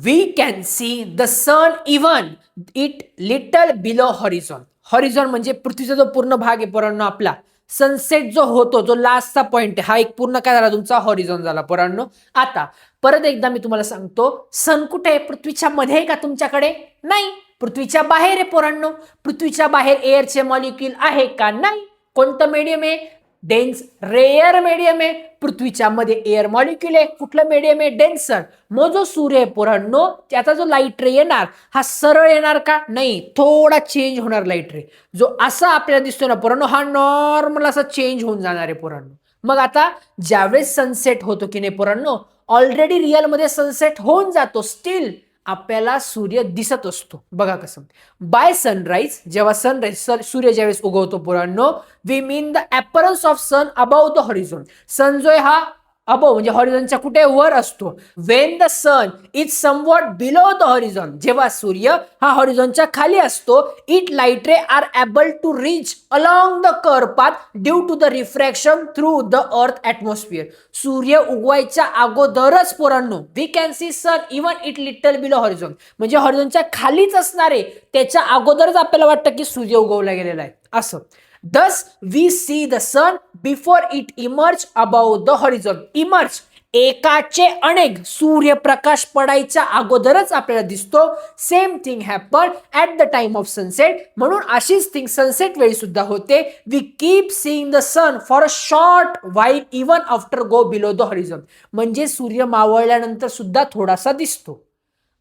we can see the sun even it little below horizon. Horizon म्हणजे पृथ्वीचा जो पूर्ण भाग आहे पोरांनो आपला, सनसेट जो होतो, जो लास्टचा पॉइंट आहे, हा एक पूर्ण काय झाला तुमचा? हॉरिझॉन झाला पोरांनो. आता परत एकदा मी तुम्हाला सांगतो, सन कुठे आहे? पृथ्वीच्या मध्ये आहे का तुमच्याकडे? नाही, पृथ्वीच्या बाहेर आहे पोरांनो. पृथ्वीच्या बाहेर एअरचे मॉलिक्युल आहे का? नाही. कोणतं मीडियम आहे? डेन्स रेअर मीडियम आहे. पृथ्वीच्या मध्ये एअर मॉलिक्युल आहे. कुठलं मीडियम आहे? डेन्सर. मग जो सूर्य आहे पोरांनो, त्याचा जो लाईट रे येणार हा सरळ येणार का? नाही, थोडा चेंज होणार लाईट रे. जो असा आपल्याला दिसतो ना पोरांनो, हा नॉर्मल असा चेंज होऊन जाणार आहे पोरांनो. मग आता ज्यावेळेस सनसेट होतो की नाही पोरांनो, ऑलरेडी रिअल मध्ये सनसेट होऊन जातो स्टील, आपल्याला सूर्य दिसत असतो. बघा कसं, बाय सनराईज, जेव्हा सनराईज सूर्य ज्यावेळेस उगवतो पोरांनो, we mean the appearance of sun about the horizon. Sun जो आहे हा अबव म्हणजे हॉरिझॉनच्या कुठे वर असतो. When the sun is somewhat below the horizon, जेव्हा सूर्य हा हॉरिझॉनच्या खाली असतो, it light ray are able to reach along the curve path due to the refraction through the earth atmosphere. सूर्य उगवायच्या अगोदरच पोरांनो we can see sun even it little below horizon, म्हणजे हॉरिझॉनच्या खालीच असणारे त्याच्या अगोदरच आपल्याला वाटतं की सूर्य उगवला गेलेला आहे असं. Thus, we see the sun before it emerge above the horizon. Emerge एकाचे अनेक सूर्यप्रकाश पडायच्या अगोदरच आपल्याला दिसतो. Same thing happen at the time of sunset. म्हणून अशीच थिंग सनसेट वेळी सुद्धा होते. We keep seeing the sun for a short while even after go below the horizon, म्हणजे सूर्य मावळल्यानंतर सुद्धा थोडासा दिसतो.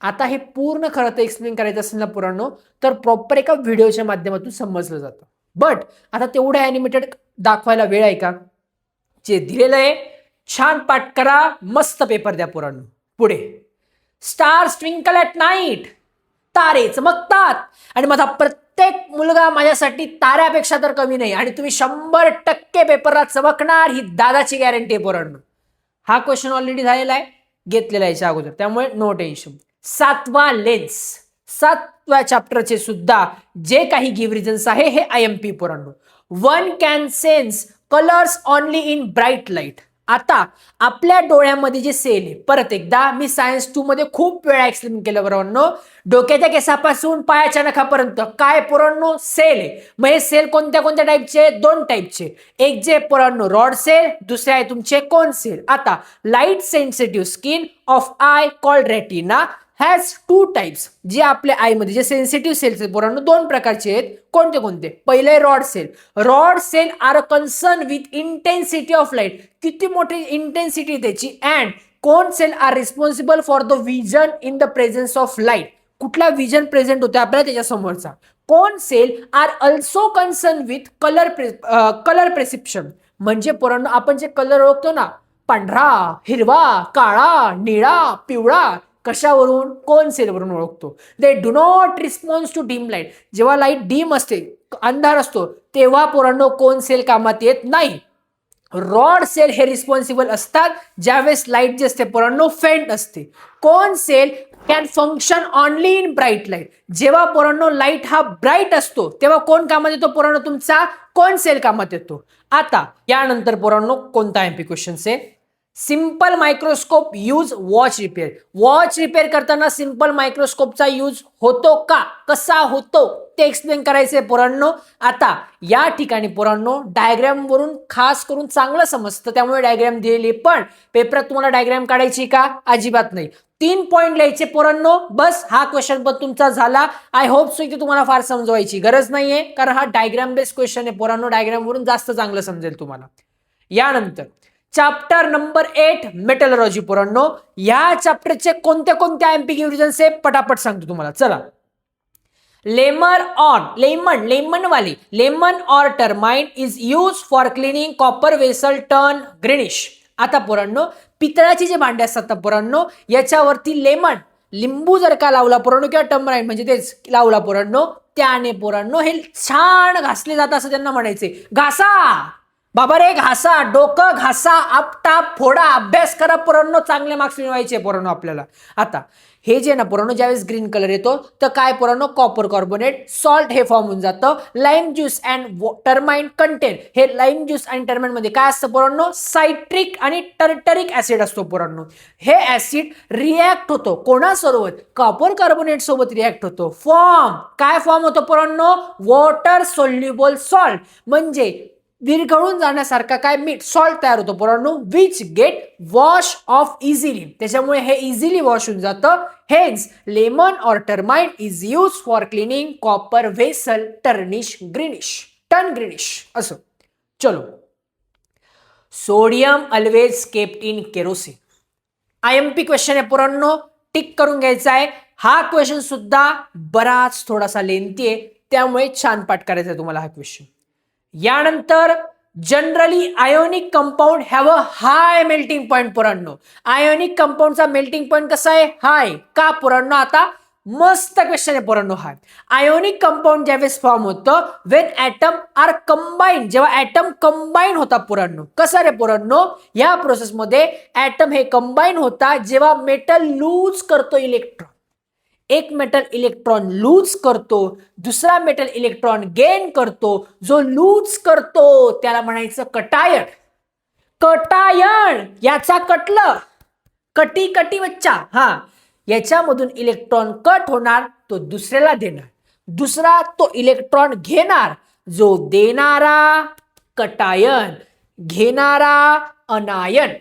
आता हे पूर्ण खरं तर एक्सप्लेन करायचं असेल ना पुराणो, तर प्रॉपर एका व्हिडिओच्या माध्यमातून समजलं जातं. बट आता तेवढं ॲनिमेटेड दाखवायला वेळ आहे का? जे दिलेलं आहे छान पाठ करा, मस्त पेपर द्या पोरांनो. पुढे, स्टार्स ट्विंकल ॲट नाईट, तारे चमकतात आणि माझा प्रत्येक मुलगा माझ्यासाठी ताऱ्यापेक्षा तर कमी नाही, आणि तुम्ही 100% पेपरला चमकणार ही दादाची गॅरंटी आहे पोरांनो. हा क्वेश्चन ऑलरेडी झालेला आहे, घेतलेला आहे याच्या अगोदर, त्यामुळे नो टेन्शन. 7वा लेन्स, 7व्या चॅप्टरचे सुद्धा जे काही गिव्ह रिझन्स आहे हे IMP पोरांनो. One can sense colours only in bright light. आता आपल्या डोळ्यामध्ये जे सेल आहे, परत एकदा मी सायन्स 2 मध्ये खूप वेळा एक्सप्लेन केलं पोरांनो, डोक्याच्या केसापासून पायाच्या नखापर्यंत काय पोरांनो सेल आहे. मग हे सेल कोणत्या कोणत्या टाईपचे? 2 टाईपचे. एक जे पोरांनो रॉड सेल, दुसरे आहे तुमचे कोन सेल. आता light sensitive skin of I called retina has 2 types. जे आपल्या आईमध्ये जे सेन्सिटिव्ह सेल्स आहेत पोरांनो 2 प्रकारचे आहेत. कोणते कोणते? पहिले rod cell. Rod cell are concern with intensity of light, किती मोठी इंटेन्सिटी त्याची. And cone cell are responsible for the vision in the presence of light, कुठला विजन प्रेझेंट होते आपल्याला त्याच्या समोरचा. Cone cell are also concern with colour perception, म्हणजे पोरांनो आपण जे कलर ओळखतो ना, पांढरा, हिरवा, काळा, निळा, पिवळा, कशावरून? कोन सेलवरून ओळखतो. They do not response to dim light, जेव्हा लाईट डीम असते, अंधार असतो, तेव्हा पोरांनो कोन सेल कामात येत नाही. रॉड सेल हे रिस्पॉन्सिबल असतात ज्यावेळेस लाईट जे असते पोरांनो फेंट असते. Cone cell can function only in bright light, जेव्हा पोरांनो लाईट हा ब्राईट असतो तेव्हा कोण कामात येतो पोरांनो? तुमचा कोन सेल कामात येतो. आता यानंतर पोरांनो कोणता MP क्वेश्चन्स आहे? Simple microscope use watch repair. Watch repair करताना सिंपल मायक्रोस्कोपचा यूज होतो का? कसा होतो ते एक्सप्लेन करायचंय पोरांनो. आता या ठिकाणी पोरांनो डायग्राम वरून खास करून चांगलं समजतं, त्यामुळे डायग्राम दिलेली, पण पेपरात तुम्हाला डायग्राम काढायची का? अजिबात नाही. 3 पॉइंट लिहायचे पोरांनो, बस. हा क्वेश्चन पण तुमचा झाला. आय होप सो की तुम्हाला फार समजवायची गरज नाहीये, कारण हा डायग्राम बेस्ड क्वेश्चन आहे पोरांनो. डायग्राम वरून जास्त चांगलं समजेल तुम्हाला. यानंतर चॅप्टर नंबर 8 मेटलॉजी पोरांनो. या चॅप्टरचे कोणत्या कोणत्या MP रिव्हिजन्स आहे पटापट सांगतो तुम्हाला. चला, lemon or tamarind is use for cleaning copper vessel turn greenish. आता पोरांनो पितळाची जे भांडे असतात पोरांनो, याच्यावरती लेमन, लिंबू जर का लावला पोरांनो, किंवा टर्माइन म्हणजे तेच लावला पोरांनो, त्याने पोरांनो हे छान घासले जातात असं त्यांना म्हणायचे. घासा बाबा रे, घासा, डोकं घासा, आपटाप फोडा, अभ्यास करा पोरांनो, चांगले मार्क्स मिळवायचे पोरांनो आपल्याला. आता हे जे ना पोरांनो ज्यावेळेस ग्रीन कलर येतो तर काय पोरांनो? कॉपर कार्बोनेट, सॉल्ट हे फॉर्म होऊन जातं. लाईम ज्यूस अँड टर्माइन कंटेन, हे लाईम ज्यूस आणि टर्माइन मध्ये काय असतं पोरांनो? सायट्रिक आणि टर्टरिक ऍसिड असतो पोरांनो. हे ऍसिड रिॲक्ट होतो कोणासोबत? कॉपर कार्बोनेट सोबत रिॲक्ट होतो. फॉर्म काय फॉर्म होतो पोरांनो? वॉटर सोल्युबल सॉल्ट, म्हणजे विरघळून जाण्यासारखा काय मीठ, सॉल्ट तयार होतो पोरांनो, which get wash off easily. त्याच्यामुळे हे इझिली वॉश होऊन जातं. Hence lemon or tamarind is use for cleaning copper vessel tarnish greenish, turn greenish असं. चलो, sodium always kept in kerosene. IMP question आहे पोरांनो, टिक करून घ्यायचा आहे. हा क्वेश्चन सुद्धा बराच थोडासा लेंथी आहे, त्यामुळे छान पाठ करायचा आहे तुम्हाला हा क्वेश्चन. यानंतर generally ionic compound have a high melting point पोरांनो. आयोनिक कंपाऊंडचा मेल्टिंग पॉइंट कसा आहे? हाय. का पोरांनो? आता मस्त क्वेश्चन आहे पोरांनो हा. आयोनिक कंपाऊंड ज्यावेळेस फॉर्म होतं वेन ऍटम आर कंबाईन, जेव्हा ऍटम कंबाईन होता पोरांनो. कसं रे पोरांनो? या प्रोसेसमध्ये ऍटम हे कंबाईन होता जेव्हा मेटल लूज करतो इलेक्ट्रॉन. एक मेटल इलेक्ट्रॉन लूज करतो, दुसरा मेटल इलेक्ट्रॉन गेन करतो. जो लूज करतो त्याला म्हणायचं कटायन. कटायन याचा कटलं, कटी कटी बच्चा. हा, याच्यामधून इलेक्ट्रॉन कट होणार, तो दुसऱ्याला देणार. दुसरा तो इलेक्ट्रॉन घेणार. जो देणारा कटायन, घेणारा अनायन.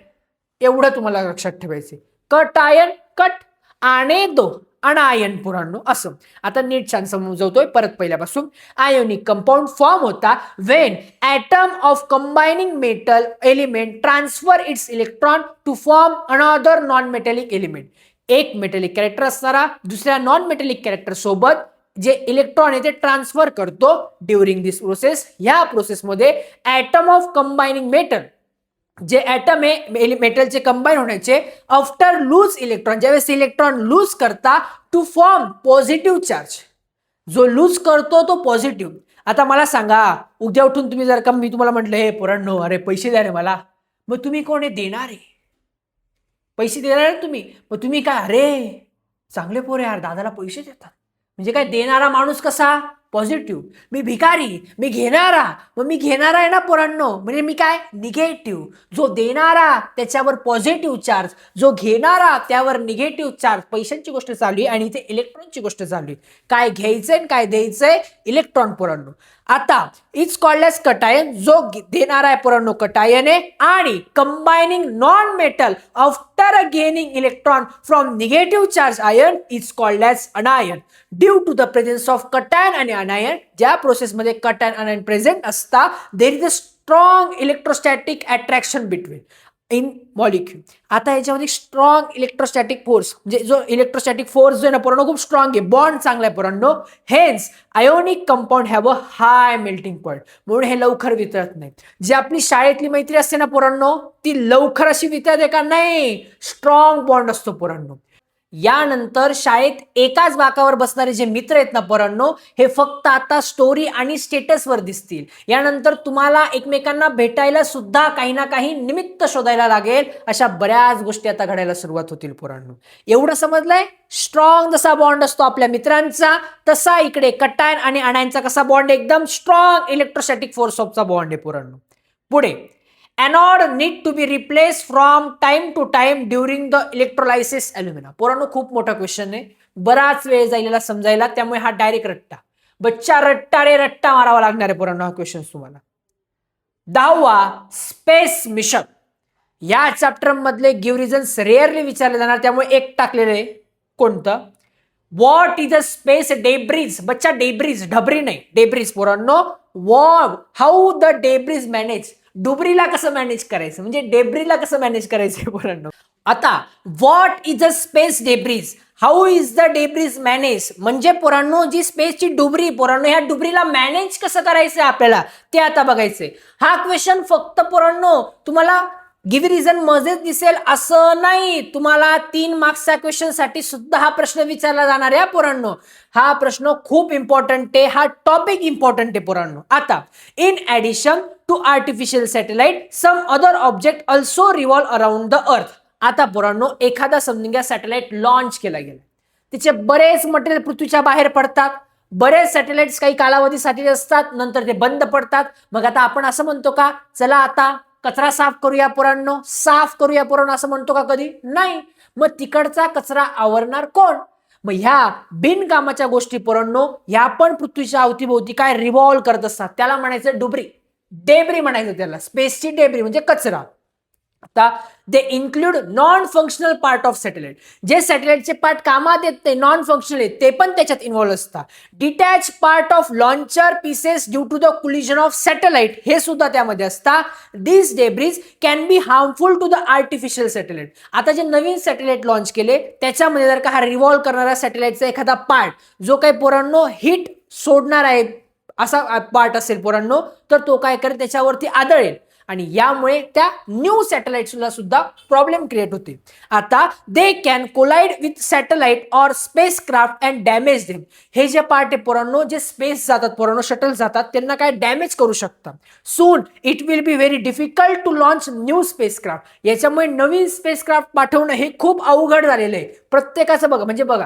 एवढं तुम्हाला लक्षात ठेवायचे. कटायन कट आणि दो अनायन पोरांनो असं. आता नीट छान समजवतोय परत पहिल्यापासून. आयोनिक कंपाऊंड फॉर्म होता when atom of combining metal element transfer its electron to form another non metallic element. एक मेटॅलिक कॅरेक्टर असणारा दुसऱ्या नॉन मेटॅलिक कॅरेक्टर सोबत जे इलेक्ट्रॉन आहे ते ट्रान्सफर करतो ड्युरिंग दिस प्रोसेस. ह्या प्रोसेसमध्ये ऍटम ऑफ कंबाइनिंग मेटल, जे ऍटम आहे मेटलचे कंबाईन होण्याचे आफ्टर लूज इलेक्ट्रॉन, ज्यावेळेस इलेक्ट्रॉन लूज करता टू फॉर्म पॉझिटिव्ह चार्ज. जो लूज करतो तो पॉझिटिव्ह. आता मला सांगा, उद्या उठून तुम्ही जर का मी तुम्हाला म्हटलं हे पोरांनो अरे पैसे द्या रे मला, मग तुम्ही कोण आहे? देणारे. पैसे देणार तुम्ही. मग तुम्ही काय अरे चांगले पोरे यार दादाला पैसे देतात, म्हणजे काय देणारा माणूस कसा? पॉझिटिव्ह. मी भिकारी, मी घेणारा. मग मी घेणारा आहे ना पोरांनो, म्हणजे मी काय? निगेटिव्ह. जो देणारा त्याच्यावर पॉझिटिव्ह चार्ज, जो घेणारा त्यावर निगेटिव्ह चार्ज. पैशांची गोष्ट चालू आहे आणि इथे इलेक्ट्रॉनची गोष्ट चालू आहे. काय घ्यायचंय काय द्यायचंय? इलेक्ट्रॉन पोरांनो. आता इट्स कॉल्ड एज कटायन. जो देणारा आहे पोरांनो कटायन आहे. आणि combining non metal after gaining electron from negative charge ion is called as anion. Due to the presence of cation आणि अनायन, ज्या प्रोसेसमध्ये कटायन अनायन प्रेझेंट असता, there is a strong electrostatic attraction between in molecule. आता याच्यामध्ये strong electrostatic force, म्हणजे जो electrostatic force जो आहे ना पोरांनो खूप स्ट्रॉंग आहे, बॉन्ड चांगला आहे पोरांनो. Hence ionic compound have a high melting point, म्हणून हे लवकर वितळत नाही. जी आपली शाळेतली मैत्री असते ना पोरांनो, ती लवकर अशी वितळते का? नाही, स्ट्रॉंग बॉन्ड असतो पोरांनो. यानंतर शाळेत एकाच बाकावर बसणारे जे मित्र आहेत ना पोरांनो, हे फक्त आता स्टोरी आणि स्टेटसवर दिसतील. यानंतर तुम्हाला एकमेकांना भेटायला सुद्धा काही ना काही निमित्त शोधायला लागेल. अशा बऱ्याच गोष्टी आता घडायला सुरुवात होतील पोरांनो. एवढं समजलंय? स्ट्रॉंग जसा बॉन्ड असतो आपल्या मित्रांचा, तसा इकडे कटायन आणि अनायनचा कसा बॉन्ड? एकदम स्ट्रॉंग इलेक्ट्रोस्टॅटिक फोर्स ऑफचा बॉन्ड आहे पोरांनो. पुढे anode need to be replace from time to time during the electrolysis alumina. पोरांनो खूप मोठा क्वेश्चन आहे, बराच वेळ जायला समजायला, त्यामुळे हा डायरेक्ट रट्टा. बच्चा रट्टा रे रट्टा मारावा लागणार आहे पोरांनो हा क्वेश्चन तुम्हाला. 10वा स्पेस मिशन. या चॅप्टर मधले गिव्ह रिझन्स रेअरली विचारले जाणार, त्यामुळे एक टाकलेलं आहे. कोणतं? What is a space debris. बच्चा डेब्रिज, ढबरी नाही, डेब्रिज पोरांनो. How the debris manage. डुबरीला कसं मॅनेज करायचं, म्हणजे डेब्रीला कसं मॅनेज करायचं पोरांनो. आता what is a space debris, how is the debris manage, म्हणजे पोरांनो जी स्पेसची डुबरी पोरांनो, ह्या डुबरीला मॅनेज कसं करायचं आपल्याला ते आता बघायचंय. हा क्वेश्चन फक्त पोरांनो तुम्हाला गिव्ह रिझन मजेच दिसेल असं नाही, तुम्हाला 3 मार्क्सच्या क्वेश्चन साठी सुद्धा हा प्रश्न विचारला जाणार आहे पोरांनो. हा प्रश्न खूप इम्पॉर्टंट आहे, हा टॉपिक इम्पॉर्टंट आहे पोरांनो. आता in addition to artificial satellite some other object also revolve around the earth. आता पोरांनो एखादा समजून घ्या सॅटेलाइट लॉन्च केला गेला, तिचे बरेच मटेरियल पृथ्वीच्या बाहेर पडतात. बरेच सॅटेलाइट्स काही कालावधीसाठी असतात, नंतर ते बंद पडतात. मग आता आपण असं म्हणतो का चला आता कचरा साफ करूया पोरांनो, साफ करूया पोरांनो असं म्हणतो का? कधी नाही. मग तिकडचा कचरा आवरणार कोण? मग ह्या बिनकामाच्या गोष्टी पोरांनो ह्या पण पृथ्वीच्या अवतीभोवती काय रिव्हॉल्व करत असतात, त्याला म्हणायचं डुबरी, डेब्री म्हणायचं त्याला. स्पेसची डेब्री म्हणजे कचरा. आता they include non functional part of satellite. जे सॅटेलाइटचे पार्ट कामात येत ते नॉन फंक्शनल आहेत ते पण त्याच्यात इन्व्हॉल्व असतात. Detach part of launcher pieces due to the collision of satellite हे सुद्धा त्यामध्ये असतात. This debris can be harmful to the artificial satellite. आता जे नवीन सॅटेलाइट लॉन्च केले त्याच्यामध्ये जर का हा रिव्हॉल्व करणारा सॅटेलाइटचा एखादा पार्ट जो काही पोरांनो हिट सोडणार आहे असा पार्ट असेल पोरांनो, तर तो काय करेल त्याच्यावरती आदळेल आणि यामुळे त्या न्यू सॅटेलाइट्सला सुद्धा प्रॉब्लेम क्रिएट होते. आता they can collide with satellite or space craft and damage them. हे जे पार्ट आहे पोरांनो, जे स्पेस जातात पोरांनो, शटल जातात, त्यांना काय डॅमेज करू शकतात. Soon it will be very difficult to launch new space craft. याच्यामुळे नवीन स्पेस क्राफ्ट पाठवणं हे खूप अवघड झालेलं आहे. प्रत्येकाचं बघा, म्हणजे बघा,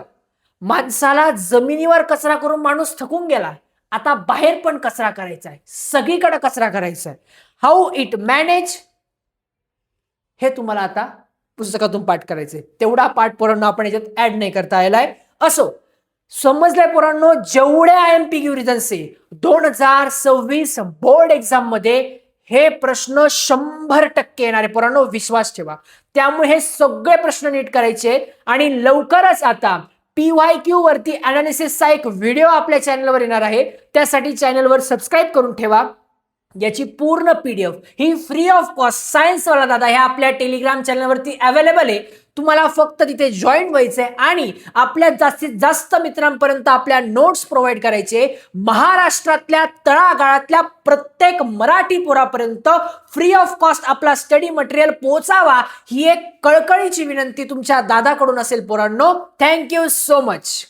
माणसाला जमिनीवर कचरा करून माणूस थकून गेला, आता बाहेर पण कचरा करायचा आहे, सगळीकडे कचरा करायचा आहे. हाऊ इट मॅनेज हे तुम्हाला आता पुस्तकातून पाठ करायचंय. तेवढा पाठ पोरांनो आपण याच्यात ऍड नाही करता आलाय. असो, समजलंय पोरांनो जेवढ्या IMPQ रिझन्स आहे 2026 बोर्ड एक्झाम मध्ये हे प्रश्न 100% येणार आहे पोरांनो, विश्वास ठेवा. त्यामुळे हे सगळे प्रश्न नीट करायचे आणि लवकरच आता PYQ वरती अनालिसिसचा एक व्हिडिओ आपल्या चॅनलवर येणार आहे. त्यासाठी चॅनलवर सबस्क्राईब करून ठेवा. याची पूर्ण PDF he free of cost science वाला दादा ह्या आपल्या टेलिग्राम चॅनलवरती अवेलेबल आहे. तुम्हाला फक्त तिथे जॉईन व्हायचंय आणि आपल्या जास्तीत जास्त मित्रांपर्यंत आपल्या नोट्स प्रोव्हाइड करायचे. महाराष्ट्रातल्या तळागाळातल्या प्रत्येक मराठी पोरापर्यंत फ्री ऑफ कॉस्ट आपला स्टडी मटेरियल पोहोचावा ही एक कळकळीची विनंती तुमच्या दादाकडून असेल पोरांनो. Thank you so much.